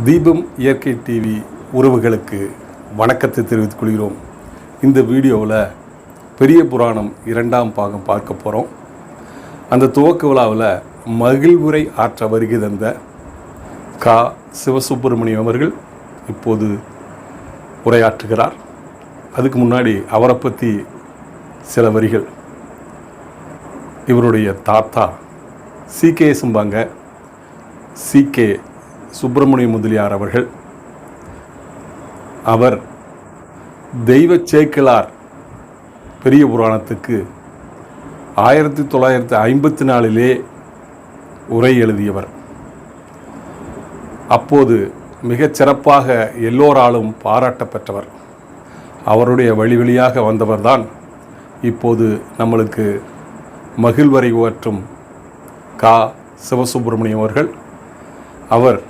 தீபம் இயற்கை டிவி உறவுகளுக்கு வணக்கத்தை தெரிவித்துக் கொள்கிறோம். இந்த வீடியோவில் பெரிய புராணம் 2ஆம் பாகம் பார்க்க போகிறோம். அந்த துவக்க விழாவில் மகிழ்வுரை ஆற்ற வருகை தந்த கா. சிவசுப்பிரமணியம் அவர்கள் இப்போது உரையாற்றுகிறார். அதுக்கு முன்னாடி அவரை பற்றி சில வரிகள். இவருடைய தாத்தா சி.கே. சும்பாங்க சி.கே. சுப்பிரமணிய முதலியார் அவர்கள். அவர் தெய்வ சேக்கிழார் பெரிய புராணத்துக்கு 1954 உரை எழுதியவர். அப்போது மிகச் சிறப்பாக எல்லோராலும் பாராட்ட பெற்றவர். அவருடைய வழி வழியாக வந்தவர்தான் இப்போது நம்மளுக்கு மகிழ்வரை உயற்றும் கா. சிவசுப்பிரமணியம் அவர்கள். அவர்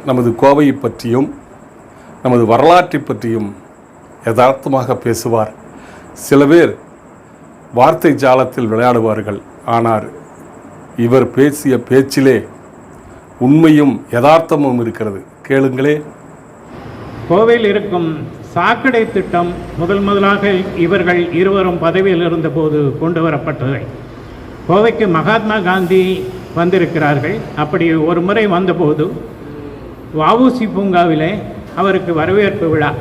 நமது கோவையை பற்றியும் நமது வரலாற்றை பற்றியும் யதார்த்தமாக பேசுவார். சில பேர் வார்த்தை ஜாலத்தில் விளையாடுவார்கள். ஆனால் இவர் பேசிய பேச்சிலே உண்மையும் யதார்த்தமும் இருக்கிறது. கேளுங்களே. கோவையில் இருக்கும் சாக்கடை திட்டம் முதலாக இவர்கள் இருவரும் பதவியில் இருந்தபோது கொண்டு வரப்பட்டது. கோவைக்கு மகாத்மா காந்தி வந்திருக்கிறார்கள். அப்படி ஒரு முறை வந்தபோது வ.உ.சி. பூங்காவிலே அவருக்கு வரவேற்பு விழா.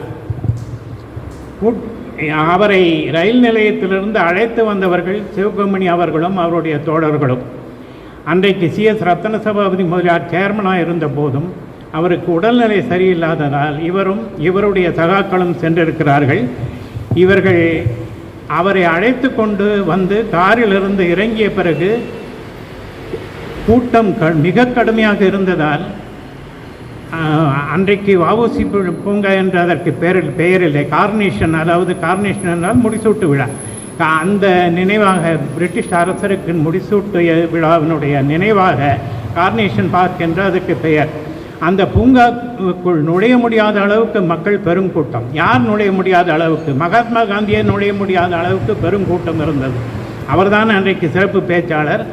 அவரை ரயில் நிலையத்திலிருந்து அழைத்து வந்தவர்கள் சிவகமணி அவர்களும் அவருடைய தோழர்களும். அன்றைக்கு சி.எஸ். ரத்தன சபாபதி முதலியார் சேர்மனாக இருந்த போதும் அவருக்கு உடல்நிலை சரியில்லாததால் இவருடைய சகாக்களும் சென்றிருக்கிறார்கள். இவர்கள் அவரை அழைத்து கொண்டு வந்து காரிலிருந்து இறங்கிய பிறகு கூட்டம் மிக கடுமையாக இருந்ததால் அன்றைக்கு வ.உ.சி. பூங்கா என்று அதற்கு பெயரில்லை. கார்னேஷன், அதாவது கார்னேஷன் என்றால் முடிசூட்டு விழா. அந்த நினைவாக பிரிட்டிஷ் அரசருக்கு முடிசூட்டு விழாவினுடைய நினைவாக கார்னேஷன் பார்க் என்று அதுக்கு பெயர். அந்த பூங்காவுக்குள் நுழைய முடியாத அளவுக்கு மக்கள் பெருங்கூட்டம். யார் நுழைய முடியாத அளவுக்கு? மகாத்மா காந்தியை நுழைய முடியாத அளவுக்கு பெருங்கூட்டம் இருந்தது. அவர்தான் அன்றைக்கு சிறப்பு பேச்சாளர்.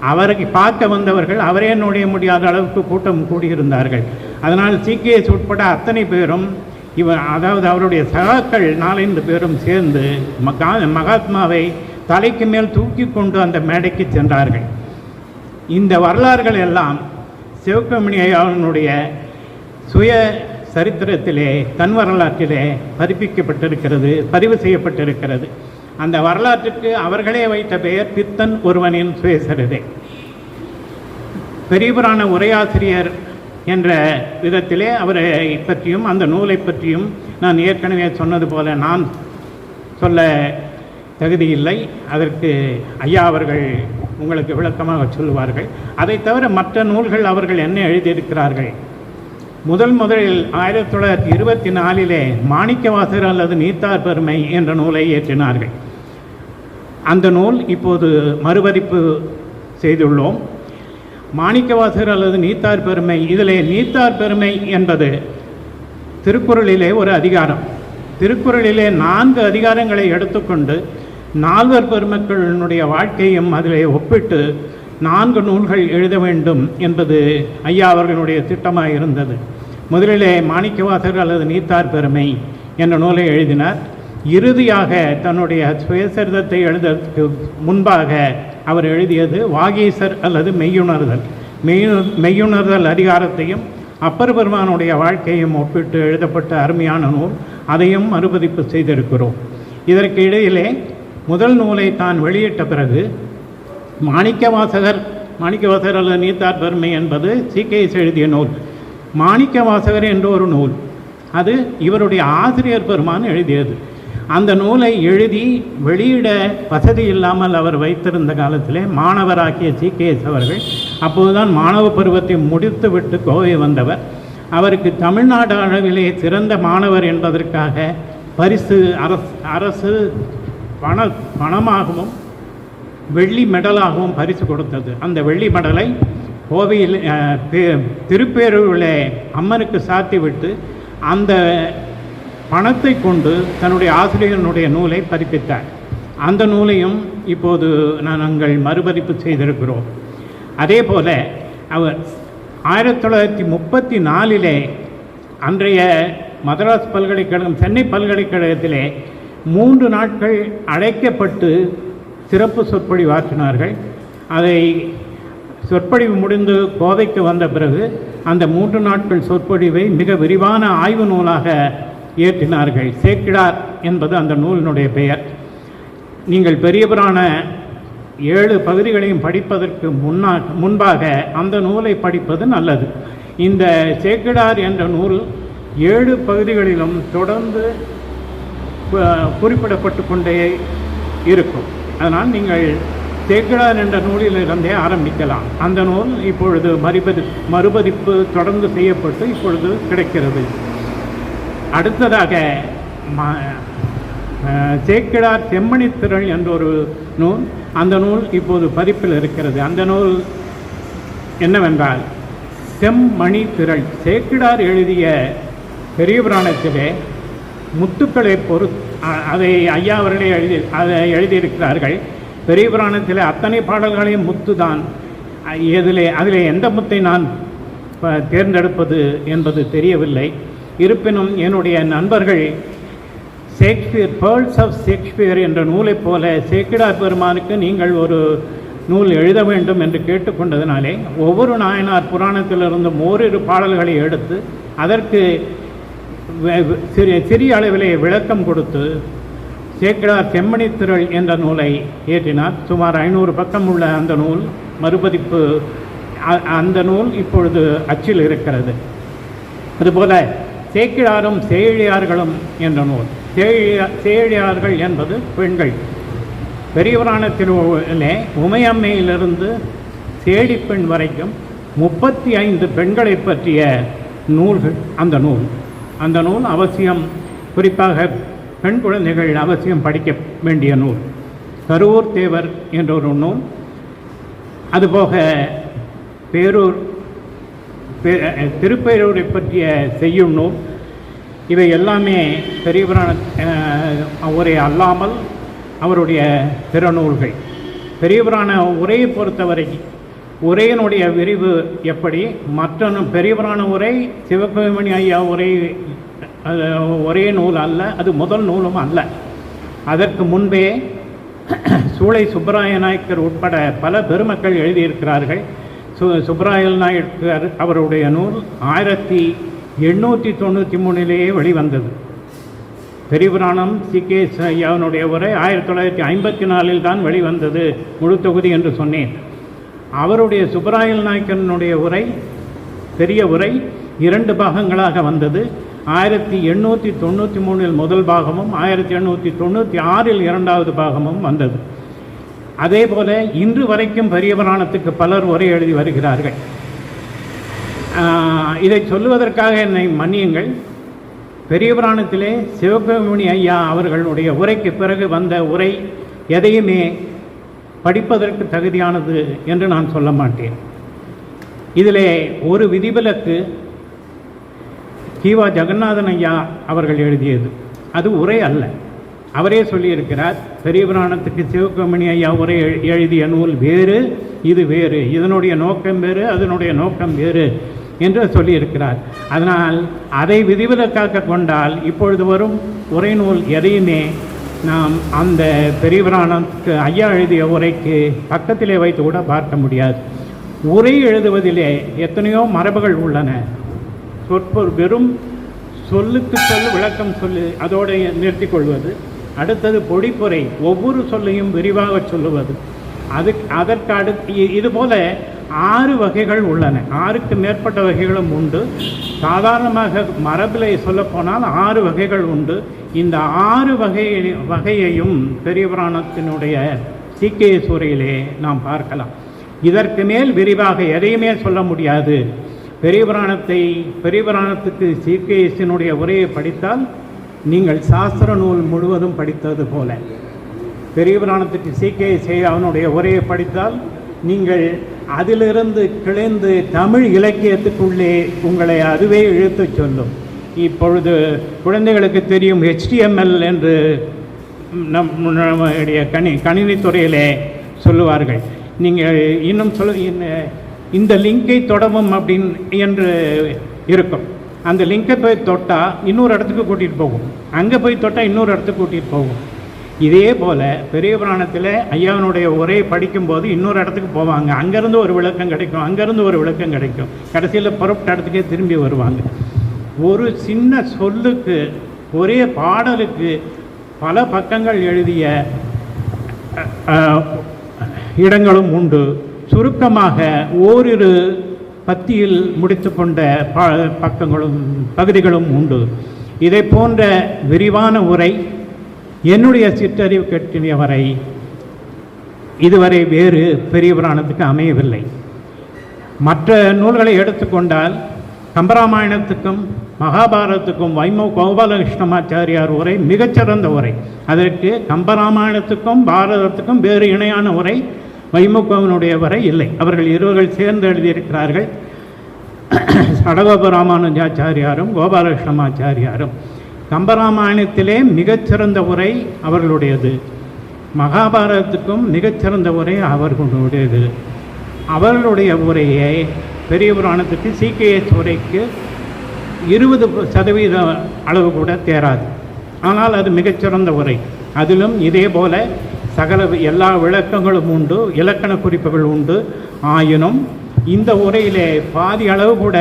அவரை பார்க்க வந்தவர்கள் அவரே நுழைய முடியாத அளவுக்கு கூட்டம் கூடியிருந்தார்கள். அதனால் சி.கே.எஸ். உட்பட அத்தனை பேரும் அதாவது அவருடைய சகாக்கள் 4-5 பேரும் சேர்ந்து மகாத்மாவை தலைக்கு மேல் தூக்கி கொண்டு அந்த மேடைக்கு சென்றார்கள். இந்த வரலாறுகள் எல்லாம் சிவகமணி அவனுடைய சுய சரித்திரத்திலே, தன் வரலாற்றிலே பதிவு செய்யப்பட்டிருக்கிறது. அந்த வரலாற்றுக்கு அவர்களே வைத்த பெயர் பித்தன் ஒருவனின் சுயசரிதை. பெரிய புராண உரையாசிரியர் என்ற விதத்திலே அவரை பற்றியும் அந்த நூலை பற்றியும் நான் ஏற்கனவே சொன்னது போல நான் சொல்ல தகுதியில்லை. அதற்கு ஐயா அவர்கள் உங்களுக்கு விளக்கமாக சொல்லுவார்கள். அதை தவிர மற்ற நூல்கள் அவர்கள் என்ன எழுதியிருக்கிறார்கள். முதலில் 1924 மாணிக்கவாசகர் அல்லது நீத்தார் பெருமை என்ற நூலை இயற்றினார்கள். அந்த நூல் இப்போது மறுபதிப்பு செய்துள்ளோம். மாணிக்கவாசகர் அல்லது நீத்தார் பெருமை, இதில் நீத்தார் பெருமை என்பது திருக்குறளிலே ஒரு அதிகாரம். திருக்குறளிலே 4 அதிகாரங்களை எடுத்துக்கொண்டு 4 பெருமக்களினுடைய வாழ்க்கையும் அதிலே ஒப்பிட்டு 4 நூல்கள் எழுத வேண்டும் என்பது ஐயா அவர்களுடைய திட்டமாக இருந்தது. முதலிலே மாணிக்கவாசகர் அல்லது நீத்தார் பெருமை என்ற நூலை எழுதினார். இறுதியாக தன்னுடைய சுயசரிதத்தை எழுதுவதற்கு முன்பாக அவர் எழுதியது வாகீசர் அல்லது மெய்யுணர்தல் அதிகாரத்தையும் அப்பர் பெருமானுடைய வாழ்க்கையும் ஒப்பிட்டு எழுதப்பட்ட அருமையான நூல். அதையும் மறுபதிப்பு செய்திருக்கிறோம். இதற்கு இடையிலே முதல் நூலை தான் வெளியிட்ட பிறகு மாணிக்கவாசகர் அல்லது நீத்தார் பெருமை என்பது சி.கே.எஸ். எழுதிய நூல். மாணிக்கவாசகர் என்ற ஒரு நூல், அது இவருடைய ஆசிரியர் பெருமான் எழுதியது. அந்த நூலை எழுதி வெளியிட வசதி இல்லாமல் அவர் வைத்திருந்த காலத்திலே மாணவராக்கிய சி.கே.எஸ். அவர்கள் அப்போதுதான் மாணவ பருவத்தை முடித்துவிட்டு கோவை வந்தவர். அவருக்கு தமிழ்நாடு அளவிலே சிறந்த மாணவர் என்பதற்காக பரிசு அரசு பணமாகவும் வெள்ளி மெடலாகவும் பரிசு கொடுத்தது. அந்த வெள்ளி மெடலை கோவையில் திருப்பேரூரில் அம்மனுக்கு சாத்திவிட்டு அந்த பணத்தை கொண்டு தன்னுடைய ஆசிரியனுடைய நூலை பதிப்பித்தார். அந்த நூலையும் இப்போது நாங்கள் மறுபதிப்பு செய்திருக்கிறோம். அதே போல் அவர் 1934 அன்றைய மதராஸ் பல்கலைக்கழகம், சென்னை பல்கலைக்கழகத்திலே 3 நாட்கள் அழைக்கப்பட்டு சிறப்பு சொற்பொழிவாற்றினார்கள். அதை சொற்பொழிவு முடிந்து கோவைக்கு வந்த பிறகு அந்த 3 நாட்கள் சொற்பொழிவை மிக விரிவான ஆய்வு நூலாக இயற்றினார்கள். சேக்கிழார் என்பது அந்த நூலினுடைய பெயர். நீங்கள் பெரிய புராண 7 பகுதிகளையும் படிப்பதற்கு முன்பாக அந்த நூலை படிப்பது நல்லது. இந்த சேக்கிழார் என்ற நூல் 7 பகுதிகளிலும் தொடர்ந்து குறிப்பிடப்பட்டு கொண்டே இருக்கும். அதனால் நீங்கள் சேக்கிழார் என்ற நூலிலிருந்தே ஆரம்பிக்கலாம். அந்த நூல் இப்பொழுது மறுபதிப்பு தொடர்ந்து செய்யப்பட்டு இப்பொழுது கிடைக்கிறது. அடுத்ததாக சேக்கிழார் செம்மணித்திரள் என்ற ஒரு நூல், அந்த நூல் இப்போது பதிப்பில் இருக்கிறது. அந்த நூல் என்னவென்றால் செம்மணி திரள். சேக்கிழார் எழுதிய பெரிய புராணத்திலே முத்துக்களை அதை ஐயா அவர்களே எழுதியிருக்கிறார்கள். பெரிய புராணத்தில் அத்தனை பாடல்களையும் முத்து தான். அதில் எந்த முத்தை நான் தேர்ந்தெடுப்பது என்பது தெரியவில்லை. இருப்பினும் என்னுடைய நண்பர்கள் ஷேக்ஸ்பியர், பேர்ல்ஸ் ஆஃப் ஷேக்ஸ்பியர் என்ற நூலைப் போல சேக்கிழார் பெருமானுக்கு நீங்கள் ஒரு நூல் எழுத வேண்டும் என்று கேட்டுக்கொண்டதினாலே ஒவ்வொரு நாயனார் புராணத்திலிருந்தும் ஓரிரு பாடல்களை எடுத்து அதற்கு சிறிய அளவிலே விளக்கம் கொடுத்து சேக்கிழார் செம்மணித்திரள் என்ற நூலை இயற்றினார். சுமார் 500 பக்கம் உள்ள அந்த நூல் மறுபதிப்பு, அந்த நூல் இப்பொழுது அச்சில் இருக்கிறது. அதுபோல சேக்கிழாரும் சேழியார்களும் என்ற நூல். சேழியார்கள் என்பது பெண்கள். பெரிய புராணத்திலே உமையம்மையிலிருந்து சேடிப்பெண் வரைக்கும் 35 பெண்களை பற்றிய நூல்கள் அந்த நூல் அவசியம், குறிப்பாக பெண் குழந்தைகள் அவசியம் படிக்க வேண்டிய நூல். கருவூர் தேவர் என்ற ஒரு நூல், அதுபோக திருப்பேரூரை பற்றிய செய்யும் நூல். இவை எல்லாமே பெரிய புராண உரை அல்லாமல் அவருடைய பிற நூல்கள். பெரிய புராண உரையை பொறுத்தவரை உரையினுடைய விரிவு எப்படி, மற்ற பெரிய புராண உரை சிவகவிமணி ஐயா உரை ஒரே நூல் அல்ல, அது முதல் நூலும் அல்ல. அதற்கு முன்பே சூளை சுப்பராய நாயக்கர் உட்பட பல பெருமக்கள் எழுதியிருக்கிறார்கள். சுப்பராய நாயக்கர் அவருடைய நூல் 1893 வெளிவந்தது. பெரிய புராணம் சி.கே.எஸ். ஐயாவினுடைய உரை 1954 தான் வெளிவந்தது, முழு தொகுதி என்று சொன்னேன். அவருடைய சுப்பராயல் நாயக்கனுடைய உரை, பெரிய உரை 2 பாகங்களாக வந்தது. 1893 முதல் பாகமும் 1896 2வது பாகமும் வந்தது. அதே போல இன்று வரைக்கும் பெரிய புராணத்துக்கு பலர் உரை எழுதி வருகிறார்கள். இதை சொல்லுவதற்காக என்னை மன்னியுங்கள். பெரிய புராணத்திலே சிவகவிமணி ஐயா அவர்களுடைய உரைக்கு பிறகு வந்த உரை எதையுமே படிப்பதற்கு தகுதியானது என்று நான் சொல்ல மாட்டேன். இதிலே ஒரு விதிவிலக்கு கீவா ஜெகநாதன் ஐயா அவர்கள் எழுதியது. அது உரை அல்ல. அவரே சொல்லியிருக்கிறார், பெரிய புராணத்துக்கு சிவகவிமணி ஐயா உரை எழுதிய நூல் வேறு, இது வேறு, இதனுடைய நோக்கம் வேறு, அதனுடைய நோக்கம் வேறு என்று சொல்லியிருக்கிறார். அதனால் அதை விதிவிலக்காக கொண்டால் இப்பொழுது வரும் உரை நூல் எதையுமே நாம் அந்த பெரிய புராணத்துக்கு ஐயா எழுதிய உரைக்கு பக்கத்திலே வைத்து கூட பார்க்க முடியாது. உரை எழுதுவதிலே எத்தனையோ மரபுகள் உள்ளன. வெறும் சொல்லுக்கு சொல் விளக்கம் சொல்லு அதோடு நிறுத்திக் கொள்வது. அடுத்தது பொழிப்புரை, ஒவ்வொரு சொல்லையும் விரிவாக சொல்லுவது. அதற்கு அடுத்து இதுபோல 6 வகைகள் உள்ளன. 6க்கு மேற்பட்ட வகைகளும் உண்டு. சாதாரணமாக மரபிலே சொல்லப்போனால் 6 வகைகள் உண்டு. இந்த 6 வகையையும் பெரிய புராணத்தினுடைய சி.கே.எஸ். உரையிலே நாம் பார்க்கலாம். இதற்கு மேல் விரிவாக எதையுமே சொல்ல முடியாது. பெரிய புராணத்துக்கு சி.கே.எஸ்.னுடைய உரையை படித்தால் நீங்கள் சாஸ்திர நூல் முழுவதும் படித்தது போல, பெரிய புராணத்துக்கு சி.கே.எஸ். அவனுடைய உரையை படித்தால் நீங்கள் அதிலிருந்து கிளைந்து தமிழ் இலக்கியத்துக்குள்ளே உங்களை அதுவே இழுத்துச் சொல்லும். இப்பொழுது குழந்தைகளுக்கு தெரியும் HTML என்று நம்முடைய கணினித்துறையிலே சொல்லுவார்கள். நீங்கள் இன்னும் இந்த லிங்கை தொடவும் அப்படின்னு என்று இருக்கும். அந்த லிங்கை போய் தொட்டால் இன்னொரு இடத்துக்கு கூட்டிகிட்டு போகும், அங்கே போய் தொட்டால் இன்னொரு இடத்துக்கு கூட்டிகிட்டு போகும். இதே போல் பெரிய புராணத்தில் ஐயாவினுடைய உரையை படிக்கும்போது இன்னொரு இடத்துக்கு போவாங்க, அங்கேருந்து ஒரு விளக்கம் கிடைக்கும், அங்கேருந்து ஒரு விளக்கம் கிடைக்கும், கடைசியில் புறப்பட்ட இடத்துக்கே திரும்பி வருவாங்க. ஒரு சின்ன சொல்லுக்கு, ஒரே பாடலுக்கு பல பக்கங்கள் எழுதிய இடங்களும் உண்டு. சுருக்கமாக ஓரிரு பத்தியில் முடித்து கொண்ட பகுதிகளும் உண்டு. இதை போன்ற விரிவான உரை என்னுடைய சிற்றறிவு கட்டிய வரை இதுவரை வேறு பெரிய புராணத்துக்கு அமையவில்லை. மற்ற நூல்களை எடுத்துக்கொண்டால் கம்பராமாயணத்துக்கும் மகாபாரதத்துக்கும் வைமோ கோபாலகிருஷ்ணமாச்சாரியார் உரை மிகச்சிறந்த உரை. அதற்கு கம்பராமாயணத்துக்கும் பாரதத்துக்கும் வேறு இணையான உரை வைமுகவனுடைய வரை இல்லை. அவர்கள் இருவர்கள் சேர்ந்து எழுதியிருக்கிறார்கள். சடகோப ராமானுஜாச்சாரியாரும் கோபாலகிருஷ்ணமாச்சாரியாரும். கம்பராமாயணத்திலே மிகச்சிறந்த உரை அவர்களுடையது, மகாபாரதத்துக்கும் மிகச்சிறந்த உரை அவர்களுடையது. அவர்களுடைய உரையை பெரிய புராணத்துக்கு சீக்கியஸ் உரைக்கு 20% அளவு கூட தேராது. ஆனால் அது மிகச்சிறந்த உரை. அதிலும் இதே போல சகல எல்லா விளக்கங்களும் உண்டு, இலக்கண குறிப்புகள் உண்டு. ஆயினும் இந்த உரையிலே பாதி அளவு கூட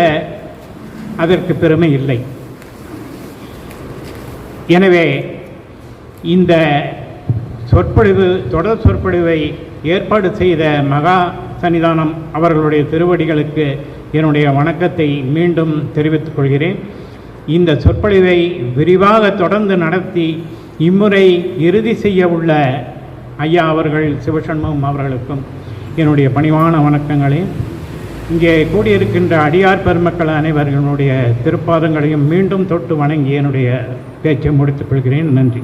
அதற்கு பெருமை இல்லை. எனவே இந்த சொற்பொழிவு, தொடர் சொற்பொழிவை ஏற்பாடு செய்த மகா சன்னிதானம் அவர்களுடைய திருவடிகளுக்கு என்னுடைய வணக்கத்தை மீண்டும் தெரிவித்துக் கொள்கிறேன். இந்த சொற்பொழிவை விரிவாக தொடர்ந்து நடத்தி இம்முறை இறுதி செய்ய உள்ள ஐயா அவர்கள் சிவசண்முகம் அவர்களுக்கும் என்னுடைய பணிவான வணக்கங்களை, இங்கே கூடியிருக்கின்ற அடியார் பெருமக்கள் அனைவர்களுடைய திருப்பாதங்களையும் மீண்டும் தொட்டு வணங்கி என்னுடைய பேச்சை முடித்துக் கொள்கிறேன். நன்றி.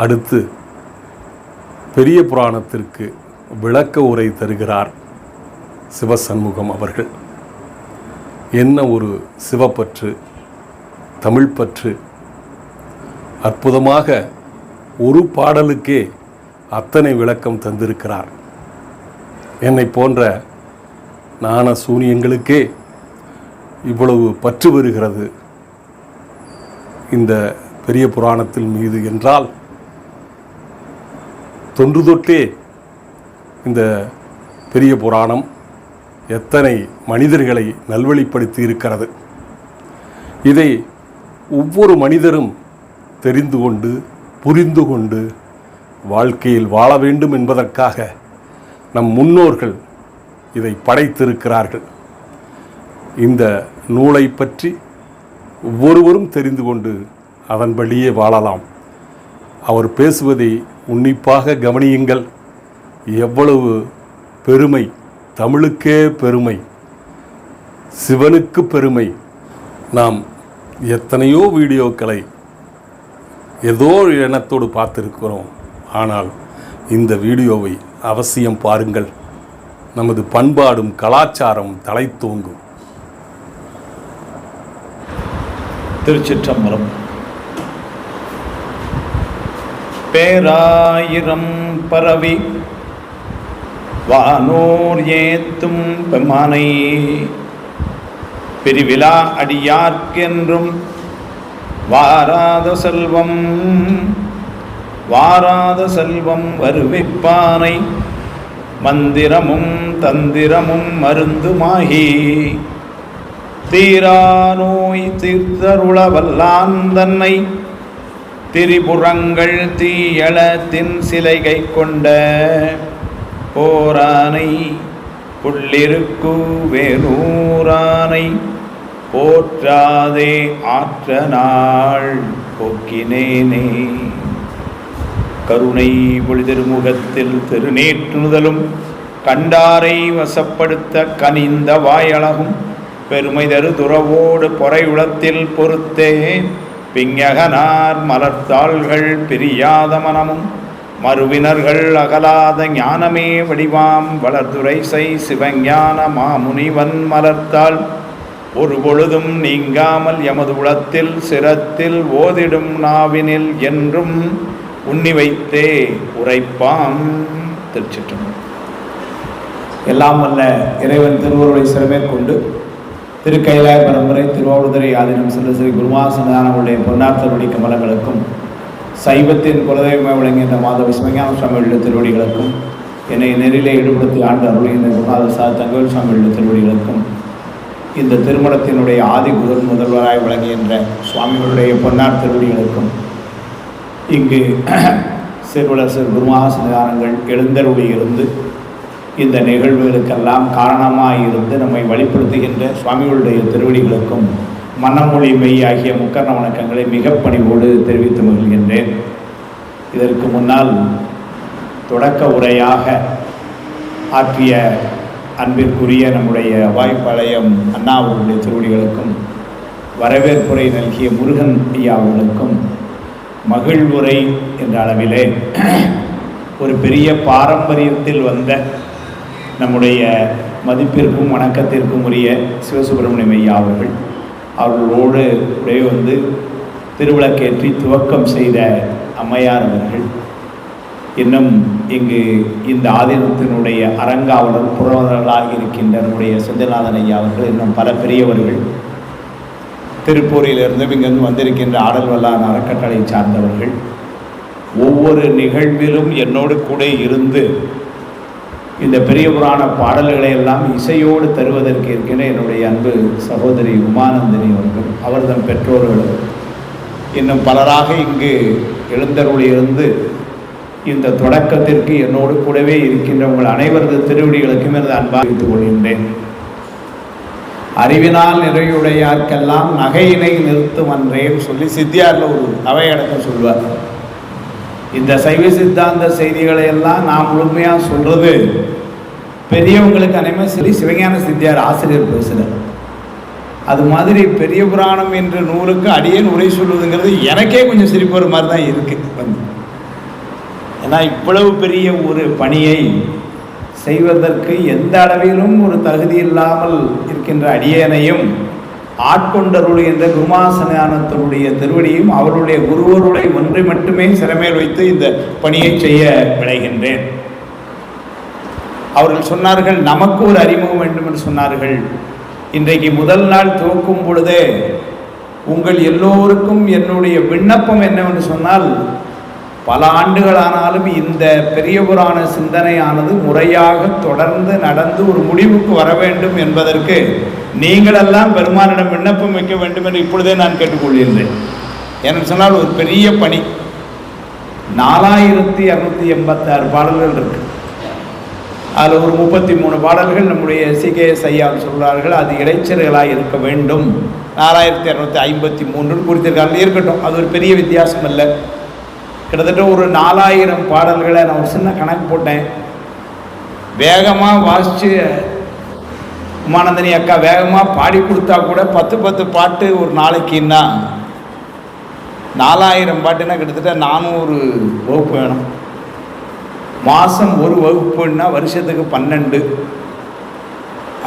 அடுத்து பெரிய புராணத்திற்கு விளக்க உரை தருகிறார் சிவசண்முகம் அவர்கள். என்ன ஒரு சிவப்பற்று, தமிழ் பற்று! அற்புதமாக ஒரு பாடலுக்கே அத்தனை விளக்கம் தந்திருக்கிறார். என்னை போன்ற ஞான சூனியங்களுக்கே இவ்வளவு பற்று வருகிறது இந்த பெரிய புராணத்தில் மீது என்றால், தொன்று தொட்டே இந்த பெரிய புராணம் எத்தனை மனிதர்களை நல்வழிப்படுத்தி இருக்கிறது. இதை ஒவ்வொரு மனிதரும் தெரிந்து கொண்டு புரிந்து கொண்டு வாழ்க்கையில் வாழ வேண்டும் என்பதற்காக நம் முன்னோர்கள் இதை படைத்திருக்கிறார்கள். இந்த நூலை பற்றி ஒவ்வொருவரும் தெரிந்து கொண்டு அதன்படியே வாழலாம். அவர் பேசுவதை உன்னிப்பாக கவனியுங்கள். எவ்வளவு பெருமை! தமிழுக்கே பெருமை, சிவனுக்கு பெருமை. நாம் எத்தனையோ வீடியோக்களை ஏதோ எண்ணத்தோடு பார்த்திருக்கிறோம். ஆனால் இந்த வீடியோவை அவசியம் பாருங்கள். நமது பண்பாடும் கலாச்சாரம் தலைத்தோங்கும். திருச்சிற்றம்பலம். பேராயிரம் பரவி வானோர் ஏத்தும் பெம்மானை பிரிவிழா அடியார்க்கென்றும் வாராத செல்வம் வருவிப்பானை மந்திரமும் தந்திரமும் மருந்துமாகி தீரா நோய் தீர்த்தருள வல்லான் தன்னை திரிபுரங்கள் தீயளத்தின் சிலைகை கொண்ட போரானை புள்ளிருக்கு வேலூரானை போற்றாதே ஆற்ற நாள் போக்கினேனே. கருணை பொழிதிருமுகத்தில் திருநேற்றுதலும் கண்டாரை வசப்படுத்த கனிந்த வாயழகும் பெருமை தரு துறவோடு பொறையுளத்தில் பொறுத்தே பிஞகனார் மலர்த்தாள்கள் பிரியாத மனமும் மறுவினர்கள் அகலாத ஞானமே வடிவாம் வளர்துரை செய் சிவஞான மாமுனிவன் மலர்த்தாள் ஒரு பொழுதும் நீங்காமல் எமது உளத்தில் சிரத்தில் ஓதிடும் நாவினில் என்றும் உண்ணி வைத்தே உரைப்பாம். திருச்சிற்றம்பலம். எல்லாம் வல்ல இறைவன் திருவருளை சிறமேற்கொண்டு திருக்கைலாய பரம்பரை திருவாவடுதுறை ஆதீனம் செல்ல ஸ்ரீ குருமாசனானுடைய பொன்னார்த்தருடைய கமலங்களுக்கும் சைவத்தின் குலதெய்வமாக விளங்குகின்ற மாதவ சிவஞான சுவாமியுடைய திருவடிகளுக்கும் என்னை நெறிலே ஈடுபடுத்தி ஆண்டு அருள்கின்ற குருநாத தங்கவேல் சுவாமியுடைய திருவடிகளுக்கும் இந்த திருமணத்தினுடைய ஆதி முதல்வராய் விளங்குகின்ற சுவாமிகளுடைய பொன்னார் திருவடிகளுக்கும் இங்கு சிறுவலசர் குருமாசனங்கள் எழுந்தருளி இருந்து இந்த நிகழ்வுகளுக்கெல்லாம் காரணமாக இருந்து நம்மை வழிப்படுத்துகின்ற சுவாமிகளுடைய திருவடிகளுக்கும் மனமொழி மெய் ஆகிய முக்கரண வணக்கங்களை மிக பணிவோடு தெரிவித்து மகிழ்கின்றேன். இதற்கு முன்னால் தொடக்க உரையாக ஆற்றிய அன்பிற்குரிய நம்முடைய வாய்ப்பாளையம் அண்ணா அவர்களுடைய திருவடிகளுக்கும் வரவேற்புரை நல்கிய முருகன் ஐயா அவர்களுக்கும் மகிழ்வுரை என்ற அளவிலே ஒரு பெரிய பாரம்பரியத்தில் வந்த நம்முடைய மதிப்பிற்கும் வணக்கத்திற்கும் உரிய சிவசுப்பிரமணியம் ஐயா அவர்களோடு வந்து திருவிளக்கேற்றி துவக்கம் செய்த அம்மையார் அவர்கள், இன்னும் இங்கு இந்த ஆதீனத்தினுடைய அரங்காவலர் புறவர்களாக இருக்கின்ற நம்முடைய செந்தில்நாதன் ஐயா அவர்கள், இன்னும் பல பெரியவர்கள், திருப்பூரிலிருந்து இங்கிருந்து வந்திருக்கின்ற ஆடல் வல்லான் அறக்கட்டளை சார்ந்தவர்கள், ஒவ்வொரு நிகழ்விலும் என்னோடு கூட இருந்து இந்த பெரிய புராண பாடல்களை எல்லாம் இசையோடு தருவதற்கு இருக்கின்ற என்னுடைய அன்பு சகோதரி உமானந்தினி அவர்கள், அவர்தம் பெற்றோர்களும் இன்னும் பலராக இங்கு எழுந்தருளிலிருந்து இந்த தொடக்கத்திற்கு என்னோடு கூடவே இருக்கின்ற உங்கள் அனைவரது திருவடிகளுக்கும் எனது அன்பாக வைத்துக் கொள்கின்றேன். அறிவினால் நிறையுடையார்க்கெல்லாம் நகையினை நிறுத்துவன்றேன் சொல்லி சித்தியாரில் ஒரு அவையடக்கம் சொல்வார். இந்த சைவ சித்தாந்த செய்திகளை எல்லாம் நான் முழுமையாக சொல்றது பெரியவங்களுக்கு அனைவரும் சரி சிவஞான சித்தியார் ஆசிரியர் பேசுகிறார். அது மாதிரி பெரிய புராணம் என்ற நூலுக்கு அடியேன் உரை சொல்வதுங்கிறது எனக்கே கொஞ்சம் சிரிப்பு ஒரு மாதிரி தான் இருக்கு. ஏன்னா இவ்வளவு பெரிய ஒரு பணியை செய்வதற்கு எந்த அளவிலும் ஒரு தகுதி இல்லாமல் இருக்கின்ற அடியேனையும் ஆட்கொண்டருள் என்ற குருமாசனானத்தினுடைய திருவடியும் அவருடைய குருவருளை ஒன்றை மட்டுமே சிறமேல் வைத்து இந்த பணியை செய்ய விளைகின்றேன். அவர்கள் சொன்னார்கள், நமக்கு ஒரு அறிமுகம் வேண்டும் என்று சொன்னார்கள். இன்றைக்கு முதல் நாள் துவக்கும் பொழுதே உங்கள் எல்லோருக்கும் என்னுடைய விண்ணப்பம் என்னவென்று சொன்னால், பல ஆண்டுகளானாலும் இந்த பெரிய புராண சிந்தனையானது முறையாக தொடர்ந்து நடந்து ஒரு முடிவுக்கு வர வேண்டும் என்பதற்கு நீங்களெல்லாம் பெருமானிடம் விண்ணப்பம் வைக்க வேண்டும் என்று இப்பொழுதே நான் கேட்டுக்கொள்கின்றேன். என்று சொன்னால் ஒரு பெரிய பணி. 4286 பாடல்கள் இருக்கு. அதில் ஒரு 33 பாடல்கள் நம்முடைய சிகேஎஸ் ஐயா சொல்கிறார்கள் அது இடைச்சல்களாக இருக்க வேண்டும். 4253 குறித்திருக்காங்க. இருக்கட்டும், அது ஒரு பெரிய வித்தியாசம் இல்லை. கிட்டத்தட்ட ஒரு 4000 பாடல்களை நான் ஒரு சின்ன கணக்கு போட்டேன். வேகமாக வாசித்து உமானந்தினி அக்கா வேகமாக பாடி கொடுத்தா கூட 10 பாட்டு ஒரு நாளைக்குன்னா 4000 பாட்டுன்னா கிட்டத்தட்ட 400 வகுப்பு வேணும். மாதம் ஒரு வகுப்புன்னா வருஷத்துக்கு 12.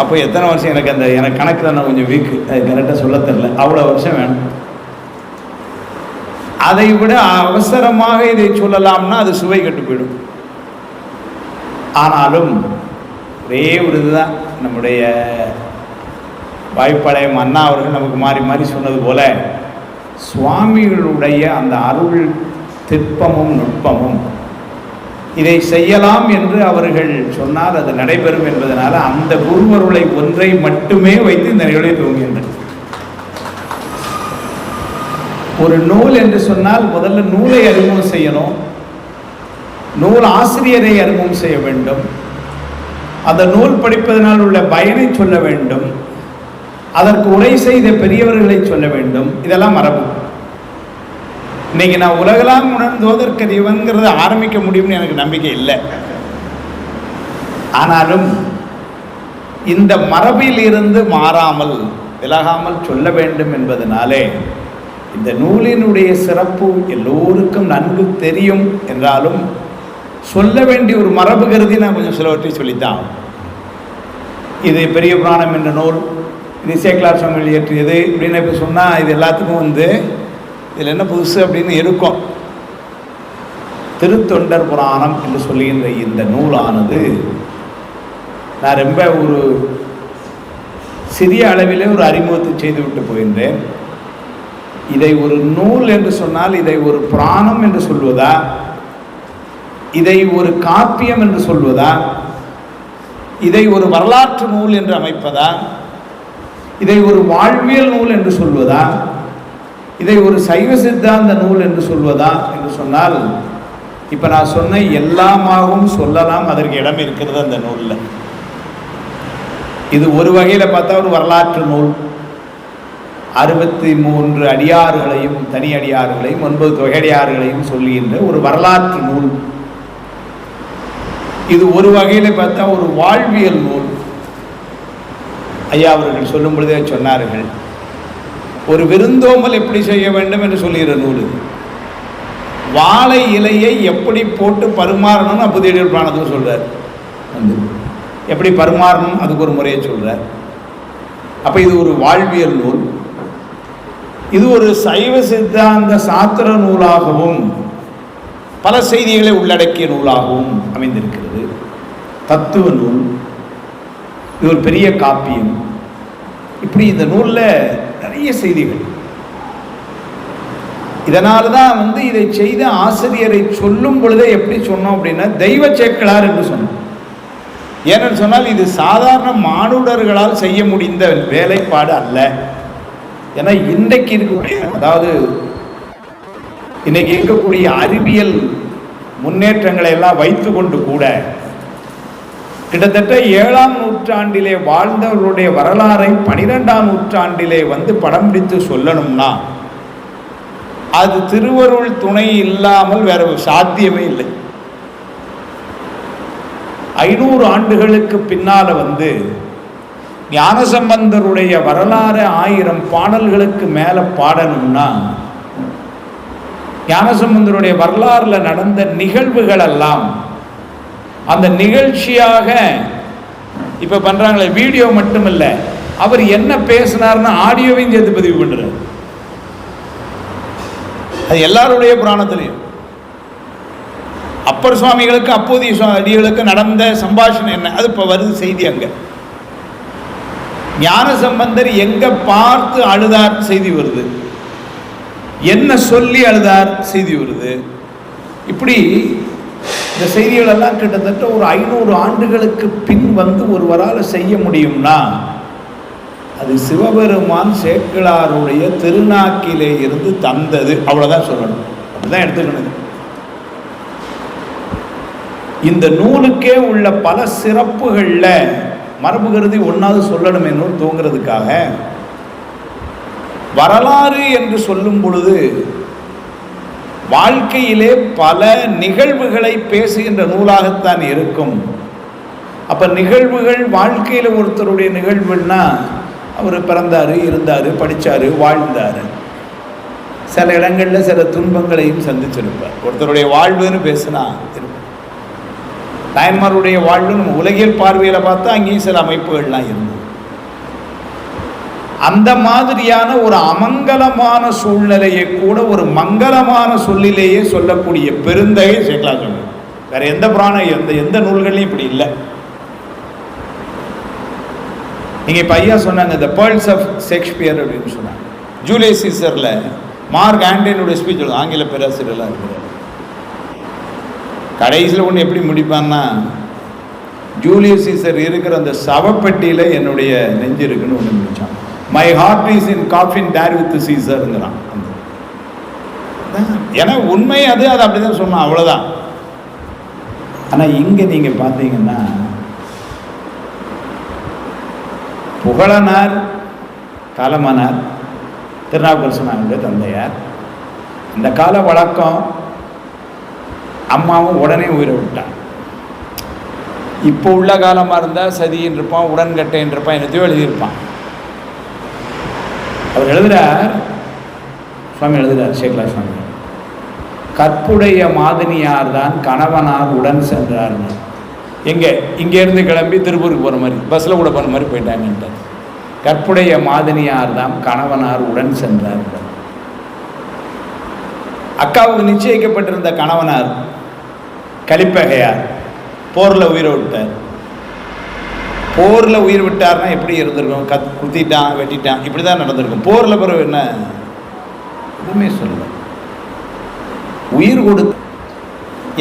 அப்போ எத்தனை வருஷம் எனக்கு கணக்கு தானே கொஞ்சம் வீக்கு, அது கரெக்டாக சொல்ல தெரியல. அவ்வளோ வருஷம் வேணும். அதை விட அவசரமாக இதை சொல்லலாம்னா அது சுவை கட்டு போயிடும். ஆனாலும் ஒரே ஒரு இதுதான், நம்முடைய வாய்ப்பாளையம் அண்ணா அவர்கள் நமக்கு மாறி மாறி சொன்னது போல சுவாமிகளுடைய அந்த அருள் திட்பமும் நுட்பமும் இதை செய்யலாம் என்று அவர்கள் சொன்னால் அது நடைபெறும் என்பதனால அந்த குருவருளை ஒன்றை மட்டுமே வைத்து இந்த நிகழ்வை துவங்குகின்றன. ஒரு நூல் என்று சொன்னால் முதல்ல நூலை அறிமுகம் செய்யணும், நூல் ஆசிரியரை அறிமுகம் செய்ய வேண்டும், அந்த நூல் படிப்பதனால் உள்ள பயனை சொல்ல வேண்டும், அதற்கு உரை செய்த பெரியவர்களை சொல்ல வேண்டும். இதெல்லாம் மரபு. இன்னைக்கு நான் உலகெல்லாம் உணர்ந்தோதற்கரியவன்கிறத ஆரம்பிக்க முடியும்னு எனக்கு நம்பிக்கை இல்லை. ஆனாலும் இந்த மரபில் இருந்து மாறாமல் விலகாமல் சொல்ல வேண்டும் என்பதனாலே இந்த நூலினுடைய சிறப்பு எல்லோருக்கும் நன்கு தெரியும் என்றாலும் சொல்ல வேண்டிய ஒரு மரபு கருதி நான் கொஞ்சம் சிலவற்றை சொல்லித்தான். இது பெரிய புராணம் என்ற நூல், இது சேக்கிழார் சுவாமிகள் இயற்றியது அப்படின்னு இப்போ சொன்னால் இது எல்லாத்துக்கும் இதில் என்ன புதுசு அப்படின்னு இருக்கும். திருத்தொண்டர் புராணம் என்று சொல்லுகின்ற இந்த நூலானது நான் ரொம்ப ஒரு சிறிய அளவிலே ஒரு அறிமுகத்தை செய்துவிட்டு போகின்றேன். இதை ஒரு நூல் என்று சொன்னால் இதை ஒரு புராணம் என்று சொல்வதா, இதை ஒரு காப்பியம் என்று சொல்வதா, இதை ஒரு வரலாற்று நூல் என்று அமைப்பதா, இதை ஒரு வாழ்வியல் நூல் என்று சொல்வதா, இதை ஒரு சைவ சித்தாந்த நூல் என்று சொல்வதா என்று சொன்னால் இப்போ நான் சொன்ன எல்லாமாகவும் சொல்லலாம். அதற்கு இடம் இருக்கிறது அந்த நூலில். இது ஒரு வகையில் பார்த்தா ஒரு வரலாற்று நூல். 63 அடியார்களையும் தனி அடியார்களையும் 9 தொகையடியார்களையும் சொல்லுகின்ற ஒரு வரலாற்று நூல். இது ஒரு வகையில் பார்த்தா ஒரு வாழ்வியல் நூல். ஐயா அவர்கள் சொல்லும் பொழுதே சொன்னார்கள், ஒரு விருந்தோம்பல் எப்படி செய்ய வேண்டும் என்று சொல்லுகிற நூல். வாழை இலையை எப்படி போட்டு பரிமாறணும்னு அப்போதைய பிராணத்துக்கு சொல்றார். எப்படி பரிமாறணும் அதுக்கு ஒரு முறையை சொல்றார். அப்ப இது ஒரு வாழ்வியல் நூல். இது ஒரு சைவ சித்தாந்த சாத்திர நூலாகவும் பல செய்திகளை உள்ளடக்கிய நூலாகவும் அமைந்திருக்கிறது. தத்துவ நூல். இது ஒரு பெரிய காப்பியம். இப்படி இந்த நூலில் நிறைய செய்திகள். இதனால தான் இதை செய்த ஆசிரியரை சொல்லும் பொழுதே எப்படி சொன்னோம் அப்படின்னா தெய்வ சேக்கிழார் என்று சொன்னோம். ஏனென்று சொன்னால் இது சாதாரண மானுடர்களால் செய்ய முடிந்த வேலைப்பாடு அல்ல. ஏன்னா இன்றைக்கு இருக்கக்கூடிய இன்னைக்கு இருக்கக்கூடிய அறிவியல் முன்னேற்றங்களை எல்லாம் வைத்து கொண்டு கூட கிட்டத்தட்ட 7ஆம் நூற்றாண்டிலே வாழ்ந்தவர்களுடைய வரலாறை 12ஆம் நூற்றாண்டிலே படம் பிடித்து சொல்லணும்னா அது திருவருள் துணை இல்லாமல் வேற சாத்தியமே இல்லை. 500 ஆண்டுகளுக்கு பின்னால ஞானசம்பந்தருடைய வரலாறு 1000 பாடல்களுக்கு மேல பாடணும்னா ஞானசம்பந்தருடைய வரலாறுல நடந்த நிகழ்வுகள் எல்லாம் அந்த நிகழ்ச்சியாக இப்ப பண்றாங்களே வீடியோ மட்டுமல்ல, அவர் என்ன பேசினார்னு ஆடியோவையும் சேர்த்து பதிவு பண்றாரு. அது எல்லாருடைய புராணத்திலையும் அப்பர் சுவாமிகளுக்கு அப்போதைய அடிகளுக்கு நடந்த சம்பாஷணை என்ன அது இப்ப வருது செய்தி. அங்க ஞானசம்பந்தர் எங்க பார்த்து அழுதார் செய்தி வருது, என்ன சொல்லி அழுதார் செய்தி வருது. இப்படி இந்த செய்திகள் எல்லாம் கிட்டத்தட்ட ஒரு 500 ஆண்டுகளுக்கு பின் ஒருவரால் செய்ய முடியும்னா அது சிவபெருமான் சேக்கிழாருடைய திருநாக்கிலே இருந்து தந்தது. அவ்வளவுதான் சொல்லணும், அப்படிதான் எடுத்துக்கணும். இந்த நூலுக்கே உள்ள பல சிறப்புகள்ல மரபு கருதி ஒன்னாவது சொல்லணும் என்று தூங்குறதுக்காக வரலாறு என்று சொல்லும் பொழுது வாழ்க்கையிலே பல நிகழ்வுகளை பேசுகின்ற நூலாகத்தான் இருக்கும். அப்ப நிகழ்வுகள் வாழ்க்கையில ஒருத்தருடைய நிகழ்வுன்னா அவர் பிறந்தாரு, இருந்தாரு, படிச்சாரு, வாழ்ந்தாரு. சில இடங்கள்ல சில துன்பங்களையும் சந்திச்சிருப்பார். ஒருத்தருடைய வாழ்வுன்னு பேசினா நாயன்மாருடைய வாழ்வு நம்ம உலகியல் பார்வையில பார்த்தா அங்கேயும் சில அமைப்புகள்லாம் இருந்தது. அந்த மாதிரியான ஒரு அமங்கலமான சூழ்நிலையை கூட ஒரு மங்களமான சொல்லிலேயே சொல்லக்கூடிய பெருந்தகை சேக்கிழார் சுவாமி. வேற எந்த புராணம் எந்த நூல்கள்லையும் இப்படி இல்லை. நீங்க இப்ப ஐயா சொன்னாங்க தி பேர்ல்ஸ் ஆஃப் ஷேக்ஸ்பியர் அப்படின்னு சொன்னாங்க. ஜூலியஸ் சீசர்ல மார்க் ஆண்டனியோட ஸ்பீச் ஆங்கில பேராசிரியர்லாம் இருக்கிறார். கடைசியில் ஒன்று எப்படி முடிப்பான்னா ஜூலியஸ் சீசர் இருக்கிற அந்த சவப்பெட்டியில என்னுடைய நெஞ்சு இருக்குன்னு ஒன்று முடிச்சான். My heart is in coffin there with சீசருங்கிறான். ஏன்னா உண்மை அது அப்படிதான் சொன்னான், அவ்வளவுதான். ஆனா இங்க நீங்க பார்த்தீங்கன்னா புகழனார் காலமானார். திருநாவுக்கரசனுடைய தந்தையார். இந்த கால வழக்கம் அம்மாவும் உடனே உயிரை விட்டான். இப்போ உள்ள காலமாக இருந்தால் சதின்னு இருப்பான், உடன்கட்டைன்னு இருப்பான், என்னத்தையோ எழுதியிருப்பான். அவர் எழுதுகிறார், சுவாமி எழுதுகிறார், சேகலா சுவாமி, கற்புடைய மாதினியார் தான் கணவனார் உடன் சென்றார்னு. இங்கேருந்து கிளம்பி திருப்பூருக்கு போகிற மாதிரி, பஸ்ஸில் கூட போகிற மாதிரி போயிட்டாங்கன்ட்டு. கற்புடைய மாதினியார் தான் கணவனார் உடன் சென்றார். அக்காவுக்கு நிச்சயிக்கப்பட்டிருந்த கணவனார் கலிப்பகையார் போரில் உயிரை விட்டார். போரில் உயிர் விட்டார்னா எப்படி இருந்திருக்கும்? குத்திட்டான், வெட்டிட்டான், இப்படி தான் நடந்திருக்கும். போரில் பிறகு என்ன எதுவுமே சொல்ல, உயிர் கொடுத்து.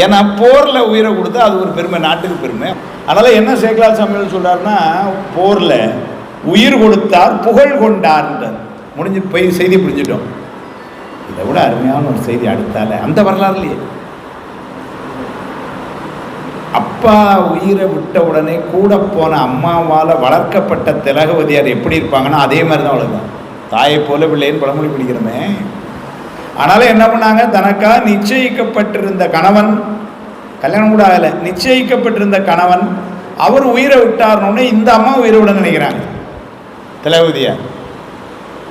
ஏன்னா போரில் உயிரை கொடுத்தா அது ஒரு பெருமை, நாட்டுக்கு பெருமை. அதனால் என்ன சேகலார் சாமிகள் சொல்கிறாருன்னா, போரில் உயிர் கொடுத்தார் புகழ் கொண்டார்ன்றார். முடிஞ்சு போய் செய்தி புரிஞ்சிட்டோம். இதை விட அருமையான ஒரு செய்தி அடுத்தால அந்த வரலாறுலையே, அப்பா உயிரை விட்ட உடனே கூட போன அம்மாவால் வளர்க்கப்பட்ட திலகவதியார் எப்படி இருப்பாங்கன்னா அதே மாதிரி தான் வளர்ந்தாங்க. தாயை போல பிள்ளைன்னு பழமொழி பிடிக்கிறோமே. ஆனாலும் என்ன பண்ணாங்க, தனக்கா நிச்சயிக்கப்பட்டிருந்த கணவன், கல்யாணம் கூட ஆகலை, நிச்சயிக்கப்பட்டிருந்த கணவன் அவர் உயிரை விட்டார்னோடனே இந்த அம்மா உயிரை விட நினைக்கிறாங்க. திலகவதியார்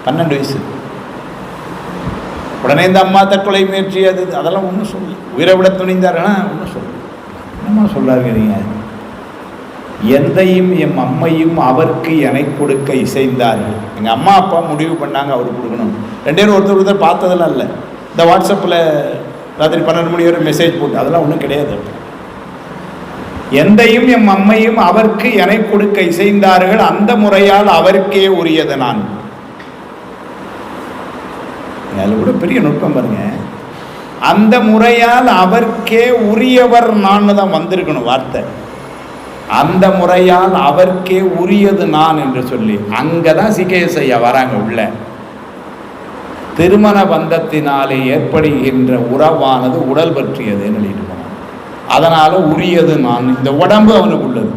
12 வயசு. உடனே இந்த அம்மா தற்கொலை முயற்சி அது அதெல்லாம் ஒன்றும் சொல்லி உயிரை விட துணிந்தாருன்னா ஒன்றும் சொல்லி என்னம்மா சொல்கிறாருங்க நீங்கள், எந்தையும் எம் அம்மையும் அவருக்கு எனை கொடுக்க இசைந்தார்கள். எங்கள் அம்மா அப்பா முடிவு பண்ணாங்க அவருக்கு கொடுக்கணும். 2 பேரும் ஒருத்தர் பார்த்ததெல்லாம் இல்லை. இந்த வாட்ஸ்அப்பில் ராத்திரி 12 மணி வரை மெசேஜ் போட்டு அதெல்லாம் ஒன்றும் கிடையாது. எந்தையும் எம் அம்மையும் அவருக்கு எனை கொடுக்க இசைந்தார்கள், அந்த முறையால் அவருக்கே உரியது நான். அதில் கூட பெரிய நுட்பம் பாருங்க. அந்த முறையால் அவருக்கே உரியவர் நான் தான் வந்திருக்கணும் வார்த்தை. அந்த முறையால் அவருக்கே உரியது நான் என்று சொல்லி அங்கதான் சிகேஎஸ் ஐயா வராங்க உள்ள. திருமண பந்தத்தினாலே ஏற்படுகின்ற உறவானது உடல் பற்றியதுன்னு எழுதிட்டு போனாங்க. அதனால உரியது நான், இந்த உடம்பு அவனுக்கு உள்ளது.